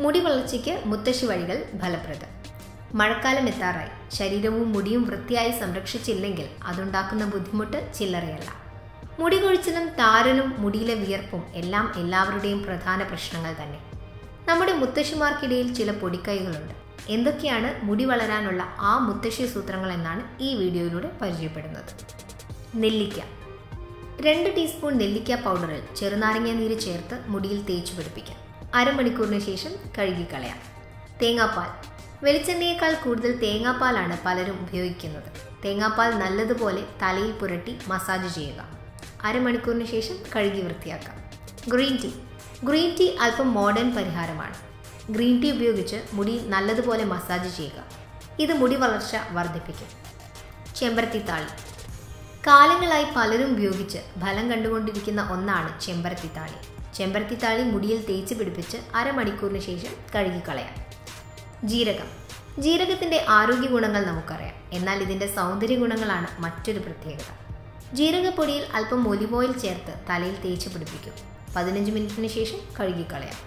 മുടി വളർച്ചയ്ക്ക് മുത്തശ്ശി വഴികൾ ഫലപ്രദം. മഴക്കാലം എത്താറായി. ശരീരവും മുടിയും വൃത്തിയായി സംരക്ഷിച്ചില്ലെങ്കിൽ അതുണ്ടാക്കുന്ന ബുദ്ധിമുട്ട് ചില്ലറയല്ല. മുടി കൊഴിച്ചിലും താരനും മുടിയിലെ വിയർപ്പും എല്ലാം എല്ലാവരുടെയും പ്രധാന പ്രശ്നങ്ങൾ തന്നെ. നമ്മുടെ മുത്തശ്ശിമാർക്കിടയിൽ ചില പൊടിക്കൈകളുണ്ട്. എന്തൊക്കെയാണ് മുടി വളരാനുള്ള ആ മുത്തശ്ശി സൂത്രങ്ങൾ എന്നാണ് ഈ വീഡിയോയിലൂടെ പരിചയപ്പെടുന്നത്. നെല്ലിക്ക. 2 ടീസ്പൂൺ നെല്ലിക്ക പൗഡറിൽ ചെറുനാരങ്ങ നീര് ചേർത്ത് മുടിയിൽ തേച്ചു പിടിപ്പിക്കാം. അരമണിക്കൂറിന് ശേഷം കഴുകിക്കളയാം. തേങ്ങാപ്പാൽ. വെളിച്ചെണ്ണയേക്കാൾ കൂടുതൽ തേങ്ങാപ്പാലാണ് പലരും ഉപയോഗിക്കുന്നത്. തേങ്ങാപ്പാൽ നല്ലതുപോലെ തലയിൽ പുരട്ടി മസാജ് ചെയ്യുക. അരമണിക്കൂറിന് ശേഷം കഴുകി വൃത്തിയാക്കാം. Green tea. ഗ്രീൻ ടീ അല്പം മോഡേൺ പരിഹാരമാണ്. ഗ്രീൻ ടീ ഉപയോഗിച്ച് മുടി നല്ലതുപോലെ മസാജ് ചെയ്യുക. ഇത് മുടി വളർച്ച വർദ്ധിപ്പിക്കും. ചെമ്പരത്തിത്താളി. കാലങ്ങളായി പലരും ഉപയോഗിച്ച് ഫലം കണ്ടുകൊണ്ടിരിക്കുന്ന ഒന്നാണ് ചെമ്പരത്തിത്താളി. ചെമ്പരത്തിത്താളി മുടിയിൽ തേച്ച് പിടിപ്പിച്ച് അരമണിക്കൂറിന് ശേഷം കഴുകിക്കളയാം. ജീരകം. ജീരകത്തിൻ്റെ ആരോഗ്യ ഗുണങ്ങൾ നമുക്കറിയാം. എന്നാൽ ഇതിൻ്റെ സൗന്ദര്യ ഗുണങ്ങളാണ് മറ്റൊരു പ്രത്യേകത. ജീരകപ്പൊടിയിൽ അല്പം ഒലിവ് ഓയിൽ ചേർത്ത് തലയിൽ തേച്ച് പിടിപ്പിക്കും. 15 മിനിറ്റിന് ശേഷം കഴുകിക്കളയാം.